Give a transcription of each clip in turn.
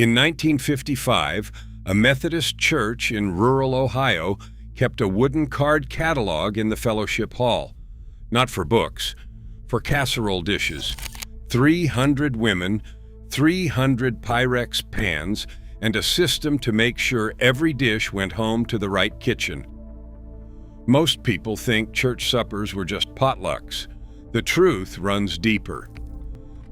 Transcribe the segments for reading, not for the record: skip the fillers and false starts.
In 1955, a Methodist church in rural Ohio kept a wooden card catalog in the fellowship hall. Not for books, for casserole dishes. 300 women, 300 Pyrex pans, and a system to make sure every dish went home to the right kitchen. Most people think church suppers were just potlucks. The truth runs deeper.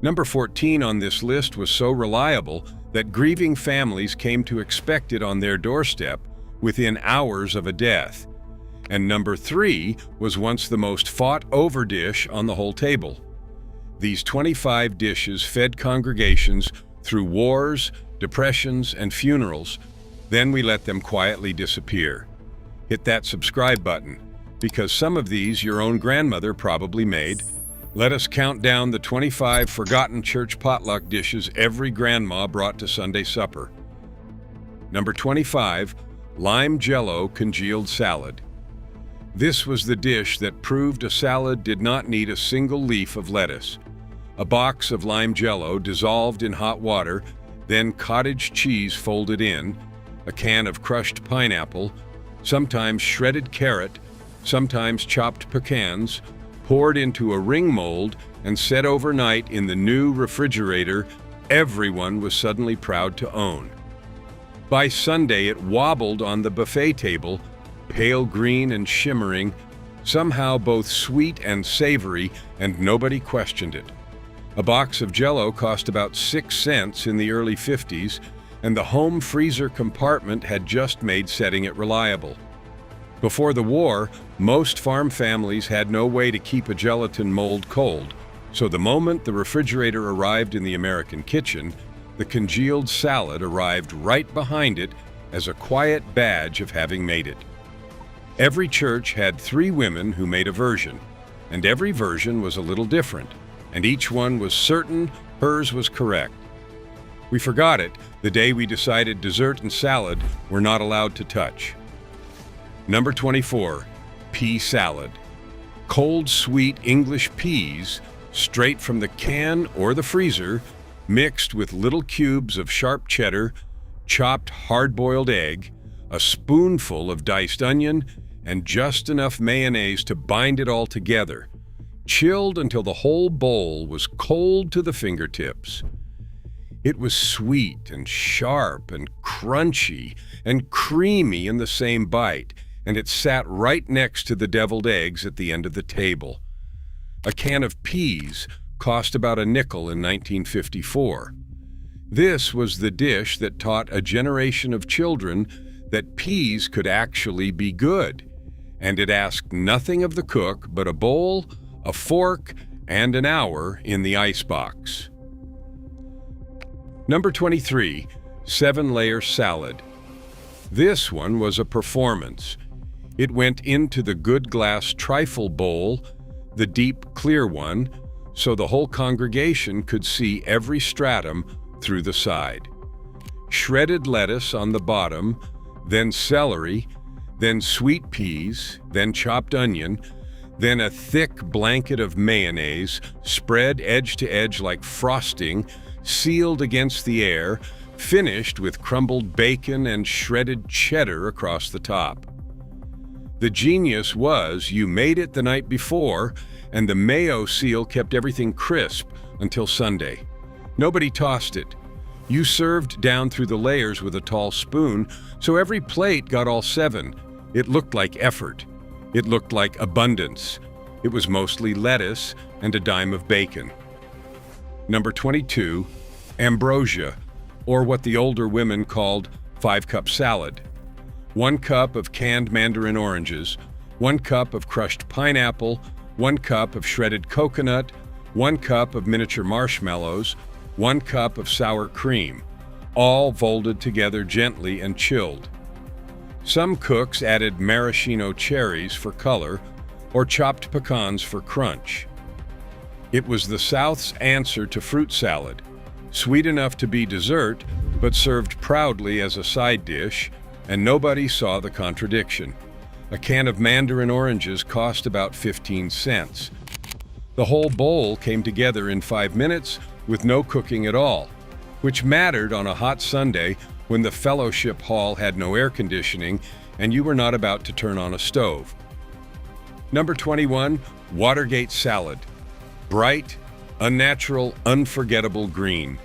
Number 14 on this list was so reliable that grieving families came to expect it on their doorstep within hours of a death. And number 3 was once the most fought-over dish on the whole table. These 25 dishes fed congregations through wars, depressions, and funerals. Then we let them quietly disappear. Hit that subscribe button, because some of these your own grandmother probably made. Let us count down the 25 forgotten church potluck dishes every grandma brought to Sunday supper. Number 25, lime jello congealed salad. This was the dish that proved a salad did not need a single leaf of lettuce. A box of lime jello dissolved in hot water, then cottage cheese folded in, a can of crushed pineapple, sometimes shredded carrot, sometimes chopped pecans, poured into a ring mold and set overnight in the new refrigerator everyone was suddenly proud to own. By Sunday, it wobbled on the buffet table, pale green and shimmering, somehow both sweet and savory, and nobody questioned it. A box of Jell-O cost about 6 cents in the early 50s, and the home freezer compartment had just made setting it reliable. Before the war, most farm families had no way to keep a gelatin mold cold, so the moment the refrigerator arrived in the American kitchen, the congealed salad arrived right behind it as a quiet badge of having made it. Every church had 3 women who made a version, and every version was a little different, and each one was certain hers was correct. We forgot it the day we decided dessert and salad were not allowed to touch. Number 24, pea salad. Cold, sweet English peas, straight from the can or the freezer, mixed with little cubes of sharp cheddar, chopped hard-boiled egg, a spoonful of diced onion, and just enough mayonnaise to bind it all together, chilled until the whole bowl was cold to the fingertips. It was sweet and sharp and crunchy and creamy in the same bite, and it sat right next to the deviled eggs at the end of the table. A can of peas cost about a nickel in 1954. This was the dish that taught a generation of children that peas could actually be good, and it asked nothing of the cook but a bowl, a fork, and an hour in the icebox. Number 23, 7-layer salad. This one was a performance. It went into the good glass trifle bowl, the deep clear one, so the whole congregation could see every stratum through the side. Shredded lettuce on the bottom, then celery, then sweet peas, then chopped onion, then a thick blanket of mayonnaise, spread edge to edge like frosting, sealed against the air, finished with crumbled bacon and shredded cheddar across the top. The genius was you made it the night before, and the mayo seal kept everything crisp until Sunday. Nobody tossed it. You served down through the layers with a tall spoon, so every plate got all 7. It looked like effort. It looked like abundance. It was mostly lettuce and a dime of bacon. Number 22, ambrosia, or what the older women called 5-cup salad. 1 cup of canned mandarin oranges, 1 cup of crushed pineapple, 1 cup of shredded coconut, 1 cup of miniature marshmallows, 1 cup of sour cream, all folded together gently and chilled. Some cooks added maraschino cherries for color or chopped pecans for crunch. It was the South's answer to fruit salad, sweet enough to be dessert, but served proudly as a side dish, and nobody saw the contradiction. A can of mandarin oranges cost about 15 cents. The whole bowl came together in 5 minutes with no cooking at all. which mattered on a hot Sunday when the fellowship hall had no air conditioning and you were not about to turn on a stove. Number 21, Watergate salad. Bright, unnatural, unforgettable green.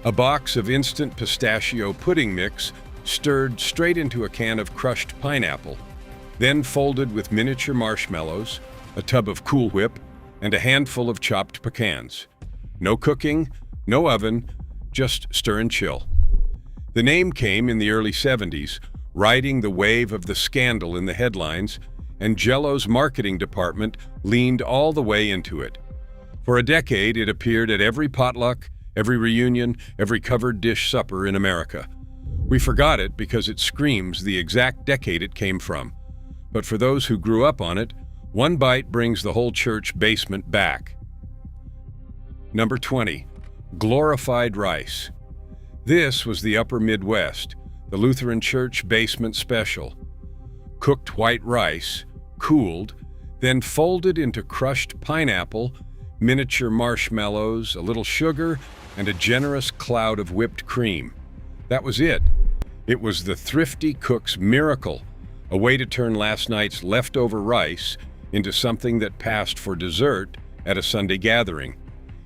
A box of instant pistachio pudding mix stirred straight into a can of crushed pineapple, then folded with miniature marshmallows, a tub of Cool Whip, and a handful of chopped pecans. No cooking, no oven, just stir and chill. The name came in the early 70s, riding the wave of the scandal in the headlines, and Jell-O's marketing department leaned all the way into it. For a decade, it appeared at every potluck, every reunion, every covered dish supper in America. We forgot it because it screams the exact decade it came from. But for those who grew up on it, one bite brings the whole church basement back. Number 20, glorified rice. This was the Upper Midwest, the Lutheran Church basement special. Cooked white rice, cooled, then folded into crushed pineapple, miniature marshmallows, a little sugar, and a generous cloud of whipped cream. That was it. It was the thrifty cook's miracle, a way to turn last night's leftover rice into something that passed for dessert at a Sunday gathering.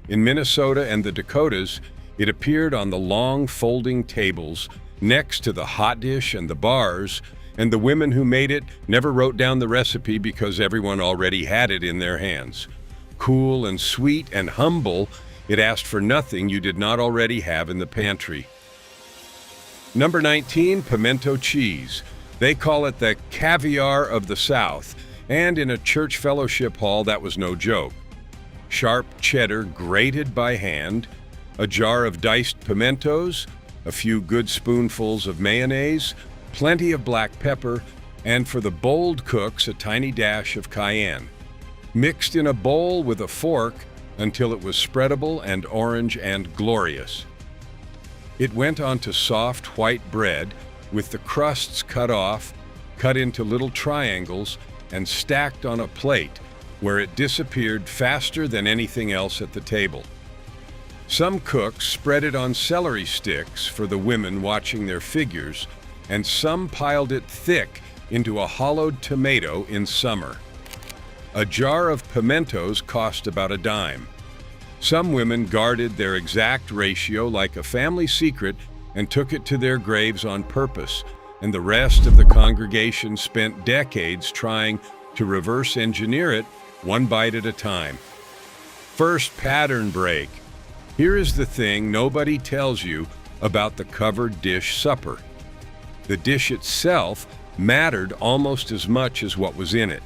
In Minnesota and the Dakotas, it appeared on the long folding tables next to the hot dish and the bars, and the women who made it never wrote down the recipe because everyone already had it in their hands. Cool and sweet and humble, it asked for nothing you did not already have in the pantry. Number 19, pimento cheese. They call it the caviar of the South, and in a church fellowship hall, that was no joke. Sharp cheddar grated by hand, a jar of diced pimentos, a few good spoonfuls of mayonnaise, plenty of black pepper, and for the bold cooks, a tiny dash of cayenne. Mixed in a bowl with a fork until it was spreadable and orange and glorious. It went onto soft white bread with the crusts cut off, cut into little triangles, and stacked on a plate where it disappeared faster than anything else at the table. Some cooks spread it on celery sticks for the women watching their figures, and some piled it thick into a hollowed tomato in summer. A jar of pimentos cost about a dime. Some women guarded their exact ratio like a family secret and took it to their graves on purpose, and the rest of the congregation spent decades trying to reverse engineer it one bite at a time. First pattern break. Here is the thing nobody tells you about the covered dish supper. The dish itself mattered almost as much as what was in it.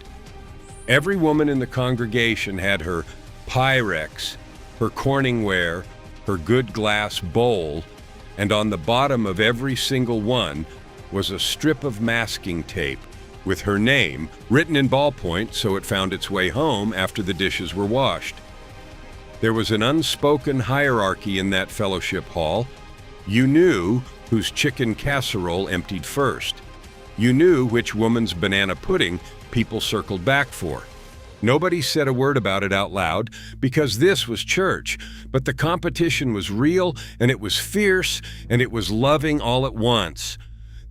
Every woman in the congregation had her Pyrex, her Corningware, her good glass bowl, and on the bottom of every single one was a strip of masking tape with her name written in ballpoint so it found its way home after the dishes were washed. There was an unspoken hierarchy in that fellowship hall. You knew whose chicken casserole emptied first. You knew which woman's banana pudding people circled back for. Nobody said a word about it out loud because this was church, but the competition was real and it was fierce and it was loving all at once.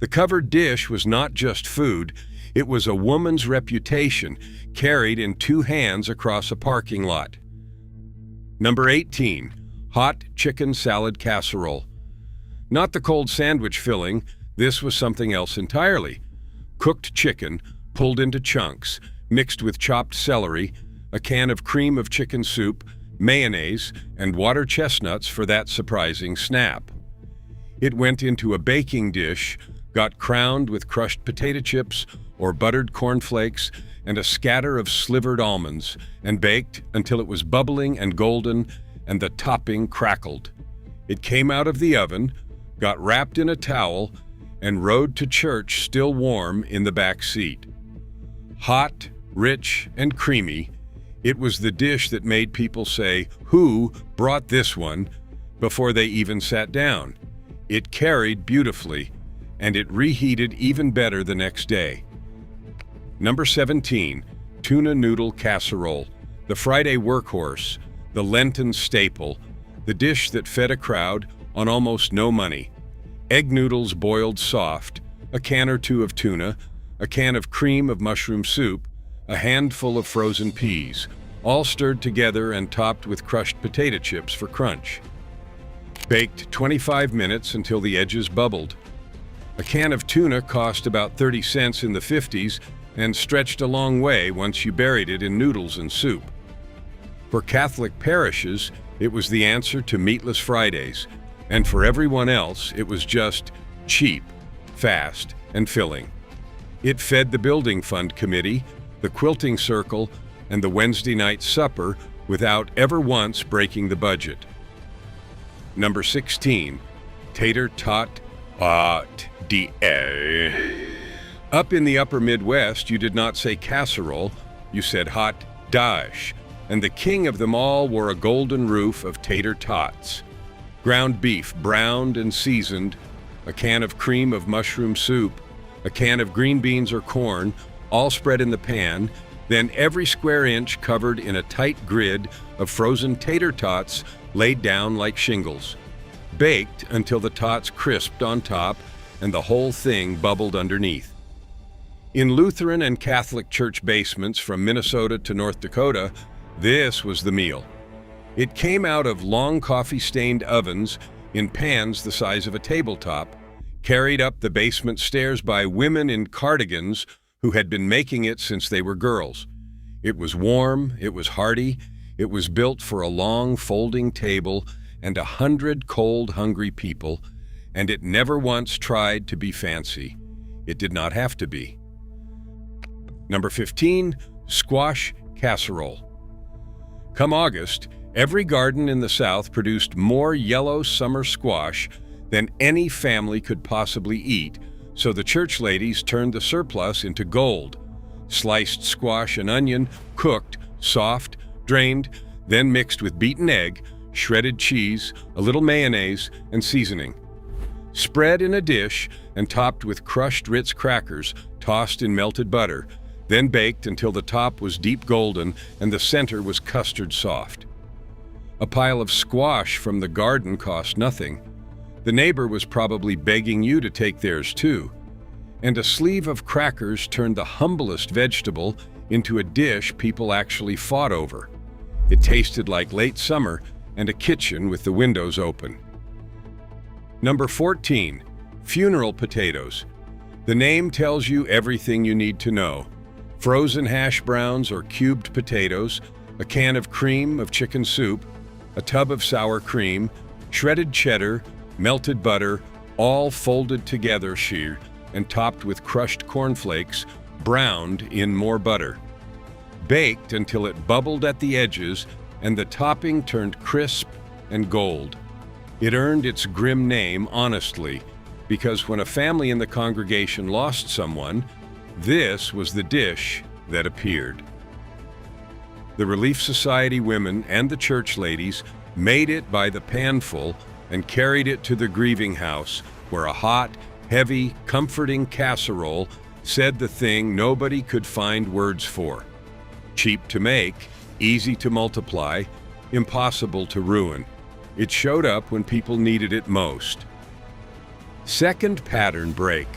The covered dish was not just food, it was a woman's reputation carried in two hands across a parking lot. Number 18, hot chicken salad casserole. Not the cold sandwich filling, this was something else entirely. Cooked chicken, pulled into chunks, mixed with chopped celery, a can of cream of chicken soup, mayonnaise, and water chestnuts for that surprising snap. It went into a baking dish, got crowned with crushed potato chips or buttered cornflakes and a scatter of slivered almonds, and baked until it was bubbling and golden and the topping crackled. It came out of the oven, got wrapped in a towel, and rode to church still warm in the back seat. Hot, rich, and creamy, it was the dish that made people say, "Who brought this one?" before they even sat down. It carried beautifully, and it reheated even better the next day. Number 17, tuna noodle casserole, the Friday workhorse, the Lenten staple, the dish that fed a crowd on almost no money. Egg noodles boiled soft, a can or two of tuna, a can of cream of mushroom soup, a handful of frozen peas, all stirred together and topped with crushed potato chips for crunch. Baked 25 minutes until the edges bubbled. A can of tuna cost about 30 cents in the 50s and stretched a long way once you buried it in noodles and soup. For Catholic parishes, it was the answer to meatless Fridays, and for everyone else, it was just cheap, fast, and filling. It fed the building fund committee, the quilting circle, and the Wednesday night supper without ever once breaking the budget. Number 16, tater tot hot da. Up in the upper Midwest, you did not say casserole, you said hot dash, and the king of them all wore a golden roof of tater tots. Ground beef browned and seasoned, a can of cream of mushroom soup, a can of green beans or corn, all spread in the pan, then every square inch covered in a tight grid of frozen tater tots laid down like shingles. Baked until the tots crisped on top and the whole thing bubbled underneath. In Lutheran and Catholic church basements from Minnesota to North Dakota, this was the meal. It came out of long coffee-stained ovens in pans the size of a tabletop, carried up the basement stairs by women in cardigans who had been making it since they were girls. It was warm, it was hearty, it was built for a long folding table and 100 cold, hungry people, and it never once tried to be fancy. It did not have to be. Number 15, squash casserole. Come August, every garden in the South produced more yellow summer squash than any family could possibly eat, so the church ladies turned the surplus into gold. Sliced squash and onion, cooked, soft, drained, then mixed with beaten egg, shredded cheese, a little mayonnaise, and seasoning. Spread in a dish and topped with crushed Ritz crackers tossed in melted butter, then baked until the top was deep golden and the center was custard soft. A pile of squash from the garden cost nothing. The neighbor was probably begging you to take theirs too. And a sleeve of crackers turned the humblest vegetable into a dish people actually fought over. It tasted like late summer and a kitchen with the windows open. Number 14, funeral potatoes. The name tells you everything you need to know. Frozen hash browns or cubed potatoes, a can of cream of chicken soup, a tub of sour cream, shredded cheddar, melted butter, all folded together sheer and topped with crushed cornflakes, browned in more butter. Baked until it bubbled at the edges and the topping turned crisp and gold. It earned its grim name honestly, because when a family in the congregation lost someone, this was the dish that appeared. The Relief Society women and the church ladies made it by the panful and carried it to the grieving house, where a hot, heavy, comforting casserole said the thing nobody could find words for. Cheap to make, easy to multiply, impossible to ruin. It showed up when people needed it most. Second pattern break.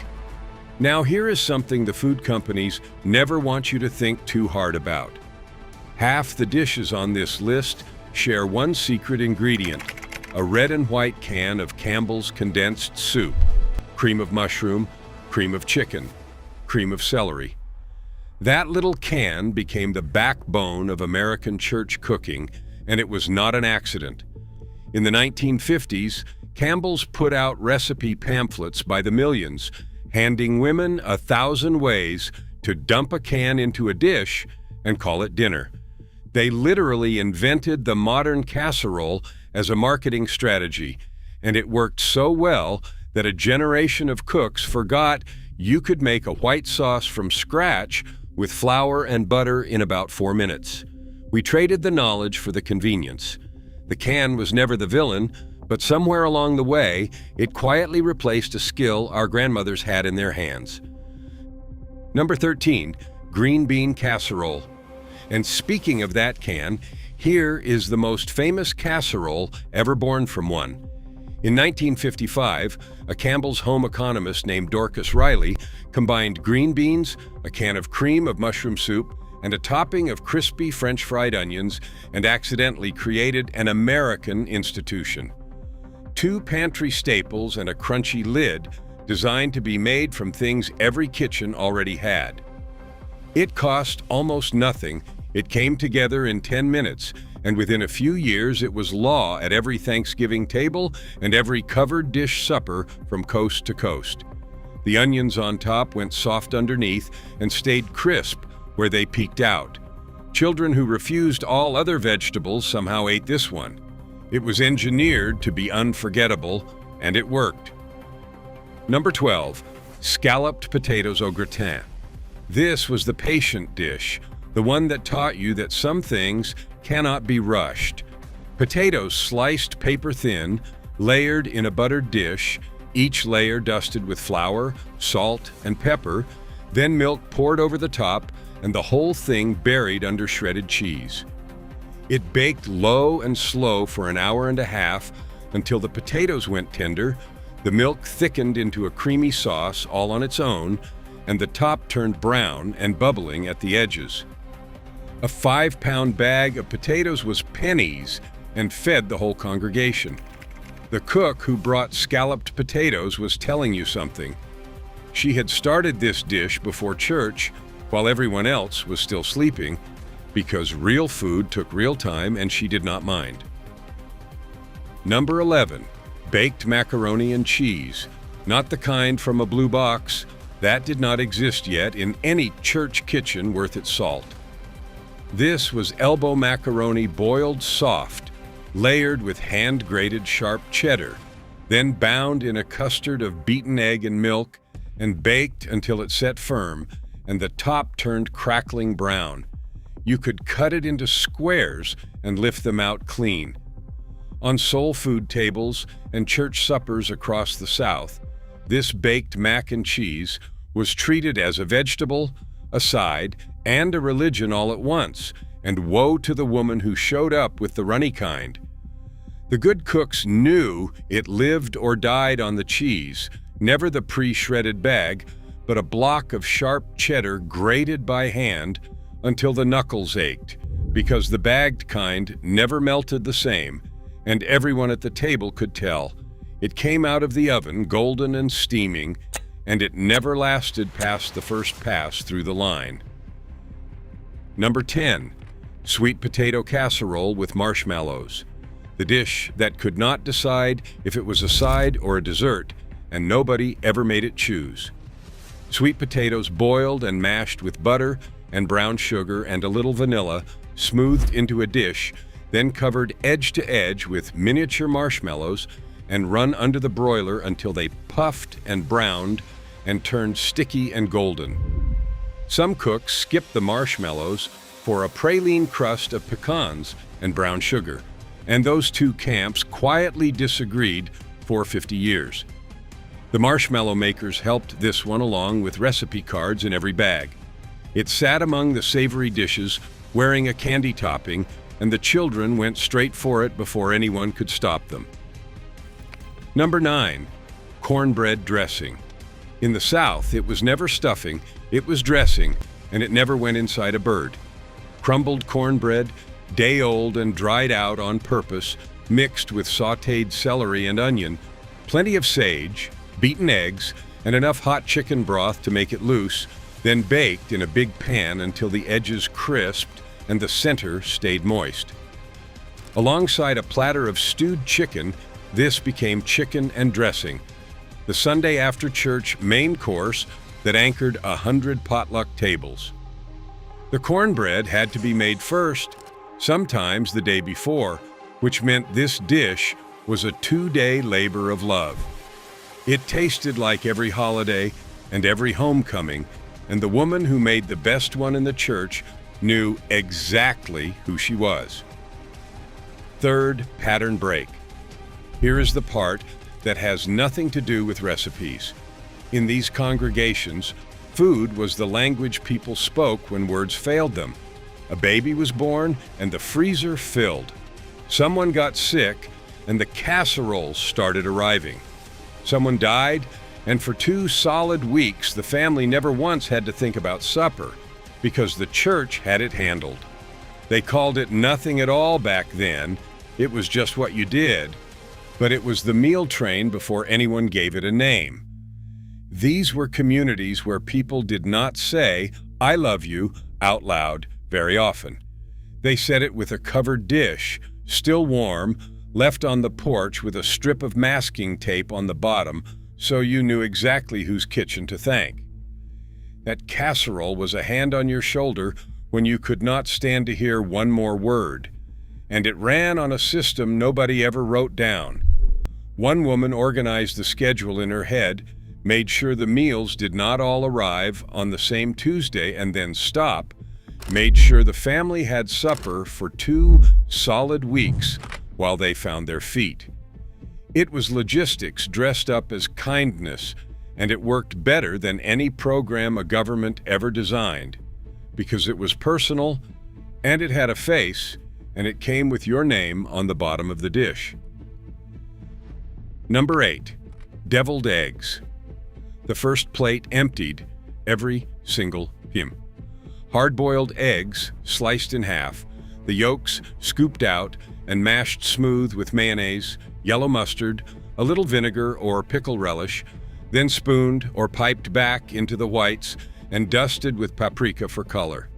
Now here is something the food companies never want you to think too hard about. Half the dishes on this list share one secret ingredient, a red and white can of Campbell's condensed soup, cream of mushroom, cream of chicken, cream of celery. That little can became the backbone of American church cooking, and it was not an accident. In the 1950s, Campbell's put out recipe pamphlets by the millions, handing women 1,000 ways to dump a can into a dish and call it dinner. They literally invented the modern casserole as a marketing strategy, and it worked so well that a generation of cooks forgot you could make a white sauce from scratch with flour and butter in about 4 minutes. We traded the knowledge for the convenience. The can was never the villain, but somewhere along the way, it quietly replaced a skill our grandmothers had in their hands. Number 13, green bean casserole. And speaking of that can, here is the most famous casserole ever born from one. In 1955, a Campbell's home economist named Dorcas Riley combined green beans, a can of cream of mushroom soup, and a topping of crispy French fried onions and accidentally created an American institution. 2 pantry staples and a crunchy lid designed to be made from things every kitchen already had. It cost almost nothing. It came together in 10 minutes, and within a few years it was law at every Thanksgiving table and every covered dish supper from coast to coast. The onions on top went soft underneath and stayed crisp where they peeked out. Children who refused all other vegetables somehow ate this one. It was engineered to be unforgettable, and it worked. Number 12, scalloped potatoes au gratin. This was the patient dish, the one that taught you that some things cannot be rushed. Potatoes sliced paper thin, layered in a buttered dish, each layer dusted with flour, salt, and pepper, then milk poured over the top, and the whole thing buried under shredded cheese. It baked low and slow for an hour and a half until the potatoes went tender, the milk thickened into a creamy sauce all on its own, and the top turned brown and bubbling at the edges. A 5-pound bag of potatoes was pennies and fed the whole congregation. The cook who brought scalloped potatoes was telling you something. She had started this dish before church while everyone else was still sleeping, because real food took real time and she did not mind. Number 11, baked macaroni and cheese. Not the kind from a blue box. That did not exist yet in any church kitchen worth its salt. This was elbow macaroni boiled soft, layered with hand-grated sharp cheddar, then bound in a custard of beaten egg and milk, and baked until it set firm, and the top turned crackling brown. You could cut it into squares and lift them out clean. On soul food tables and church suppers across the South, this baked mac and cheese was treated as a vegetable, a side, and a religion all at once, and woe to the woman who showed up with the runny kind. The good cooks knew it lived or died on the cheese, never the pre-shredded bag, but a block of sharp cheddar grated by hand until the knuckles ached, because the bagged kind never melted the same, and everyone at the table could tell. It came out of the oven golden and steaming, and it never lasted past the first pass through the line. Number 10, sweet potato casserole with marshmallows. The dish that could not decide if it was a side or a dessert, and nobody ever made it choose. Sweet potatoes boiled and mashed with butter and brown sugar and a little vanilla, smoothed into a dish, then covered edge to edge with miniature marshmallows and run under the broiler until they puffed and browned and turned sticky and golden. Some cooks skipped the marshmallows for a praline crust of pecans and brown sugar, and those two camps quietly disagreed for 50 years. The marshmallow makers helped this one along with recipe cards in every bag. It sat among the savory dishes, wearing a candy topping, and the children went straight for it before anyone could stop them. Number 9, cornbread dressing. In the South, it was never stuffing, it was dressing, and it never went inside a bird. Crumbled cornbread, day-old and dried out on purpose, mixed with sautéed celery and onion, plenty of sage, beaten eggs, and enough hot chicken broth to make it loose, then baked in a big pan until the edges crisped and the center stayed moist. Alongside a platter of stewed chicken, this became chicken and dressing, the Sunday after church main course that anchored 100 potluck tables. The cornbread had to be made first, sometimes the day before, which meant this dish was a 2-day labor of love. It tasted like every holiday and every homecoming, and the woman who made the best one in the church knew exactly who she was. Third, pattern break. Here is the part that has nothing to do with recipes. In these congregations, food was the language people spoke when words failed them. A baby was born and the freezer filled. Someone got sick and the casseroles started arriving. Someone died, and for 2 solid weeks, the family never once had to think about supper because the church had it handled. They called it nothing at all back then. It was just what you did, but it was the meal train before anyone gave it a name. These were communities where people did not say, "I love you," out loud very often. They said it with a covered dish, still warm, left on the porch with a strip of masking tape on the bottom so you knew exactly whose kitchen to thank. That casserole was a hand on your shoulder when you could not stand to hear one more word, and it ran on a system nobody ever wrote down. One woman organized the schedule in her head, made sure the meals did not all arrive on the same Tuesday and then stop, made sure the family had supper for 2 solid weeks while they found their feet. It was logistics dressed up as kindness, and it worked better than any program a government ever designed, because it was personal, and it had a face, and it came with your name on the bottom of the dish. Number 8, deviled eggs. The first plate emptied, every single time. Hard-boiled eggs sliced in half, the yolks scooped out and mashed smooth with mayonnaise, yellow mustard, a little vinegar or pickle relish, then spooned or piped back into the whites and dusted with paprika for color.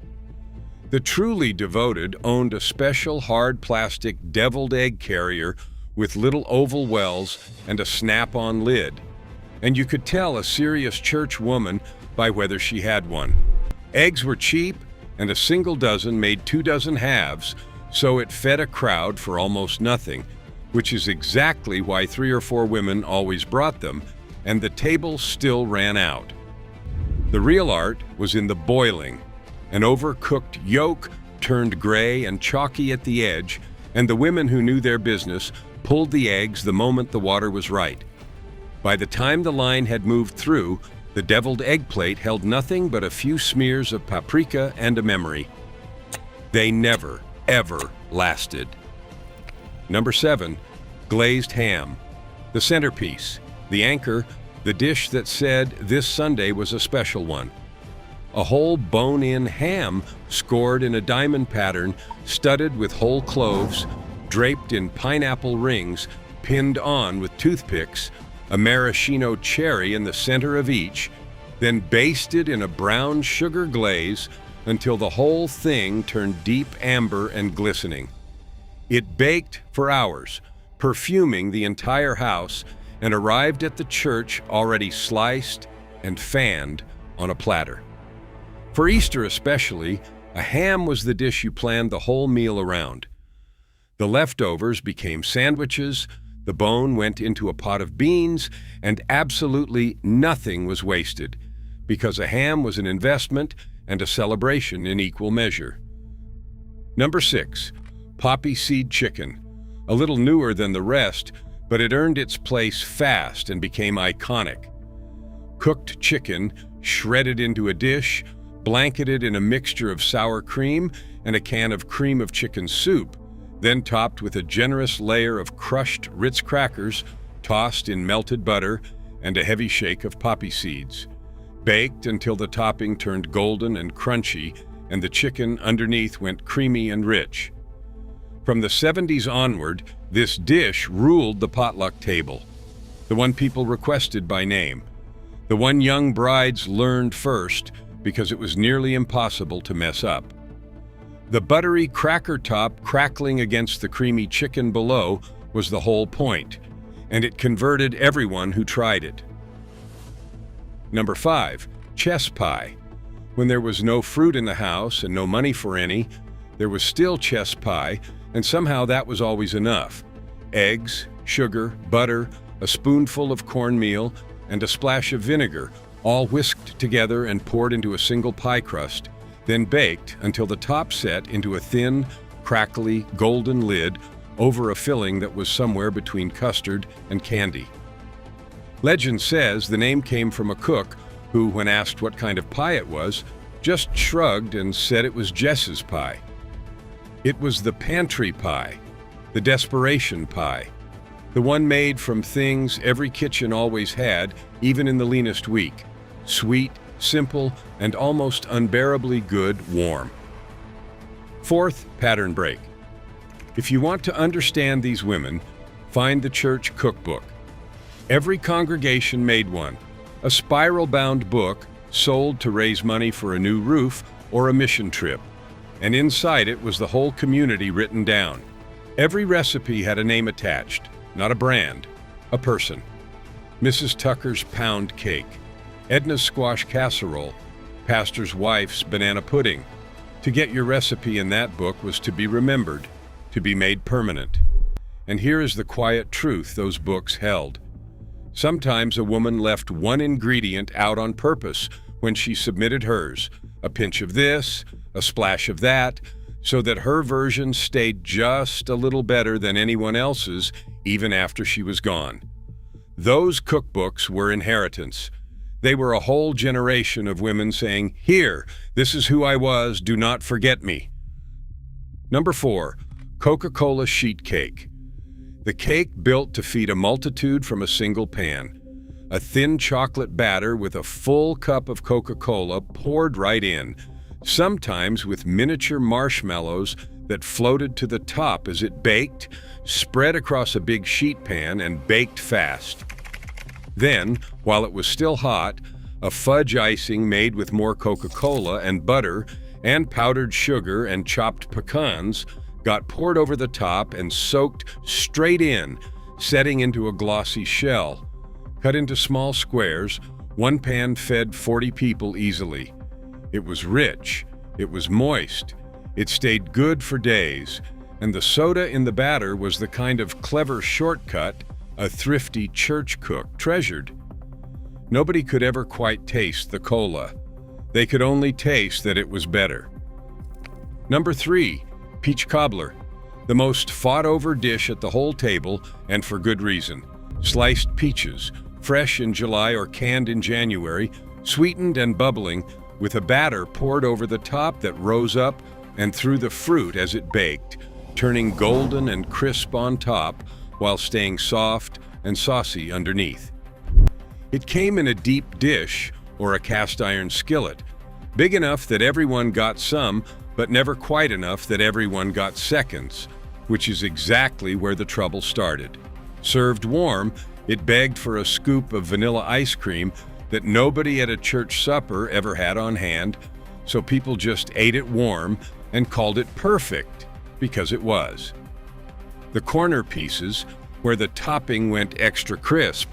The truly devoted owned a special hard plastic deviled egg carrier with little oval wells and a snap-on lid, and you could tell a serious church woman by whether she had one. Eggs were cheap, and a single dozen made 2 dozen halves, so it fed a crowd for almost nothing, which is exactly why 3 or 4 women always brought them, and the table still ran out. The real art was in the boiling. An overcooked yolk turned gray and chalky at the edge, and the women who knew their business pulled the eggs the moment the water was right. By the time the line had moved through, the deviled egg plate held nothing but a few smears of paprika and a memory. They never, ever lasted. Number 7, glazed ham. The centerpiece, the anchor, the dish that said this Sunday was a special one. A whole bone-in ham scored in a diamond pattern, studded with whole cloves, draped in pineapple rings, pinned on with toothpicks, a maraschino cherry in the center of each, then basted in a brown sugar glaze until the whole thing turned deep amber and glistening. It baked for hours, perfuming the entire house, and arrived at the church already sliced and fanned on a platter. For Easter especially, a ham was the dish you planned the whole meal around. The leftovers became sandwiches, the bone went into a pot of beans, and absolutely nothing was wasted, because a ham was an investment and a celebration in equal measure. Number 6, poppy seed chicken. A little newer than the rest, but it earned its place fast and became iconic. Cooked chicken, shredded into a dish, blanketed in a mixture of sour cream and a can of cream of chicken soup, then topped with a generous layer of crushed Ritz crackers, tossed in melted butter, and a heavy shake of poppy seeds. Baked until the topping turned golden and crunchy, and the chicken underneath went creamy and rich. From the 70s onward, this dish ruled the potluck table, the one people requested by name, the one young brides learned first because it was nearly impossible to mess up. The buttery cracker top crackling against the creamy chicken below was the whole point, and it converted everyone who tried it. Number 5, chess pie. When there was no fruit in the house and no money for any, there was still chess pie, and somehow that was always enough. Eggs, sugar, butter, a spoonful of cornmeal, and a splash of vinegar, all whisked together and poured into a single pie crust, then baked until the top set into a thin, crackly, golden lid over a filling that was somewhere between custard and candy. Legend says the name came from a cook who, when asked what kind of pie it was, just shrugged and said it was Jess's pie. It was the pantry pie, the desperation pie, The one made from things every kitchen always had, even in the leanest week. Sweet, simple, and almost unbearably good warm. Fourth, pattern break. If you want to understand these women, find the church cookbook. Every congregation made one, a spiral-bound book sold to raise money for a new roof or a mission trip. And inside it was the whole community written down. Every recipe had a name attached, not a brand, a person. Mrs. Tucker's pound cake, Edna's squash casserole, pastor's wife's banana pudding. To get your recipe in that book was to be remembered, to be made permanent. And here is the quiet truth those books held. Sometimes a woman left one ingredient out on purpose when she submitted hers, a pinch of this, a splash of that, so that her version stayed just a little better than anyone else's even after she was gone. Those cookbooks were inheritance. They were a whole generation of women saying, "Here, this is who I was, do not forget me." Number 4, Coca-Cola sheet cake. The cake built to feed a multitude from a single pan. A thin chocolate batter with a full cup of Coca-Cola poured right in, sometimes with miniature marshmallows that floated to the top as it baked, spread across a big sheet pan, and baked fast. Then, while it was still hot, a fudge icing made with more Coca-Cola and butter and powdered sugar and chopped pecans got poured over the top and soaked straight in, setting into a glossy shell. Cut into small squares, one pan fed 40 people easily. It was rich, it was moist, it stayed good for days, and the soda in the batter was the kind of clever shortcut a thrifty church cook treasured. Nobody could ever quite taste the cola. They could only taste that it was better. Number 3, peach cobbler, the most fought-over dish at the whole table, and for good reason. Sliced peaches, fresh in July or canned in January, sweetened and bubbling, with a batter poured over the top that rose up and through the fruit as it baked, turning golden and crisp on top while staying soft and saucy underneath. It came in a deep dish or a cast-iron skillet, big enough that everyone got some, but never quite enough that everyone got seconds, which is exactly where the trouble started. Served warm, it begged for a scoop of vanilla ice cream that nobody at a church supper ever had on hand, so people just ate it warm and called it perfect, because it was. The corner pieces, where the topping went extra crisp,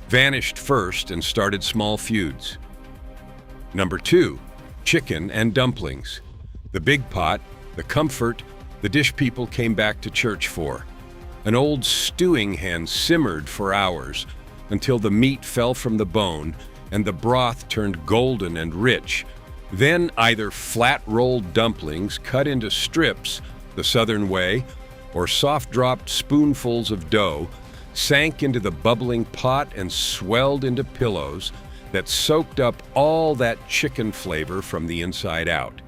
vanished first and started small feuds. Number 2, chicken and dumplings. The big pot, the comfort, the dish people came back to church for. An old stewing hen simmered for hours until the meat fell from the bone and the broth turned golden and rich. Then either flat-rolled dumplings cut into strips the southern way, or soft-dropped spoonfuls of dough sank into the bubbling pot and swelled into pillows that soaked up all that chicken flavor from the inside out.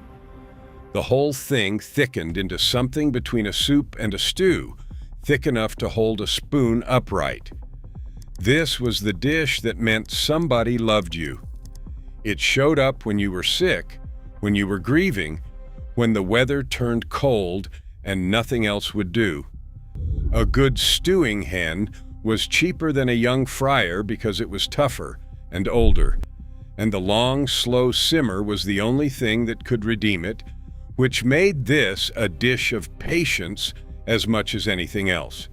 The whole thing thickened into something between a soup and a stew, thick enough to hold a spoon upright. This was the dish that meant somebody loved you. It showed up when you were sick, when you were grieving, when the weather turned cold and nothing else would do. A good stewing hen was cheaper than a young fryer because it was tougher and older, and the long, slow simmer was the only thing that could redeem it, which made this a dish of patience as much as anything else.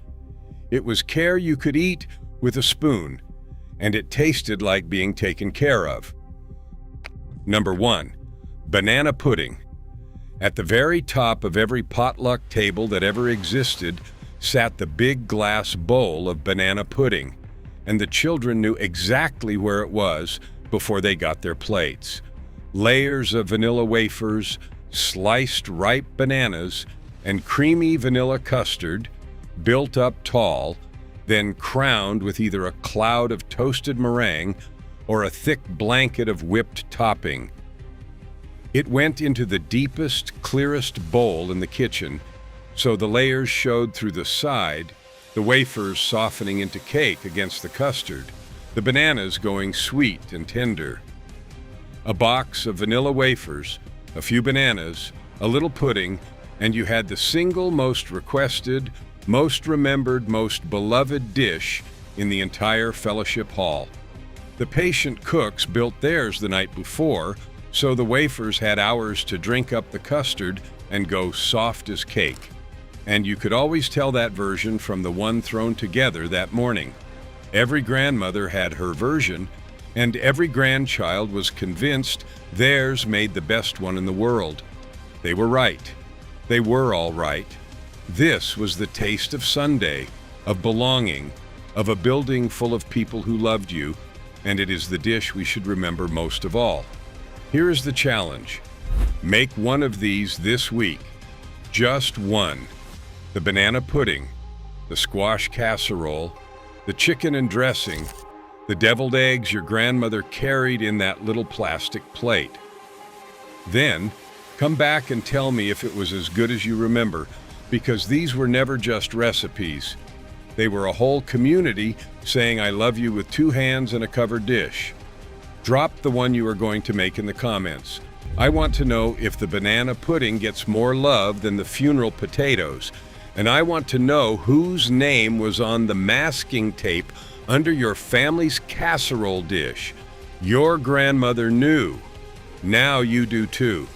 It was care you could eat with a spoon, and it tasted like being taken care of. Number 1, banana pudding. At the very top of every potluck table that ever existed sat the big glass bowl of banana pudding, and the children knew exactly where it was before they got their plates. Layers of vanilla wafers, sliced ripe bananas, and creamy vanilla custard, built up tall, then crowned with either a cloud of toasted meringue or a thick blanket of whipped topping. It went into the deepest, clearest bowl in the kitchen, so the layers showed through the side, the wafers softening into cake against the custard, the bananas going sweet and tender. A box of vanilla wafers, a few bananas, a little pudding, and you had the single most requested, most remembered, most beloved dish in the entire fellowship hall. The patient cooks built theirs the night before, so the wafers had hours to drink up the custard and go soft as cake. And you could always tell that version from the one thrown together that morning. Every grandmother had her version, and every grandchild was convinced theirs made the best one in the world. They were right. They were all right. This was the taste of Sunday, of belonging, of a building full of people who loved you, and it is the dish we should remember most of all. Here is the challenge. Make one of these this week. Just one. The banana pudding, the squash casserole, the chicken and dressing, the deviled eggs your grandmother carried in that little plastic plate. Then, come back and tell me if it was as good as you remember, because these were never just recipes. They were a whole community saying I love you with two hands and a covered dish. Drop the one you are going to make in the comments. I want to know if the banana pudding gets more love than the funeral potatoes, and I want to know whose name was on the masking tape under your family's casserole dish. Your grandmother knew. Now you do too.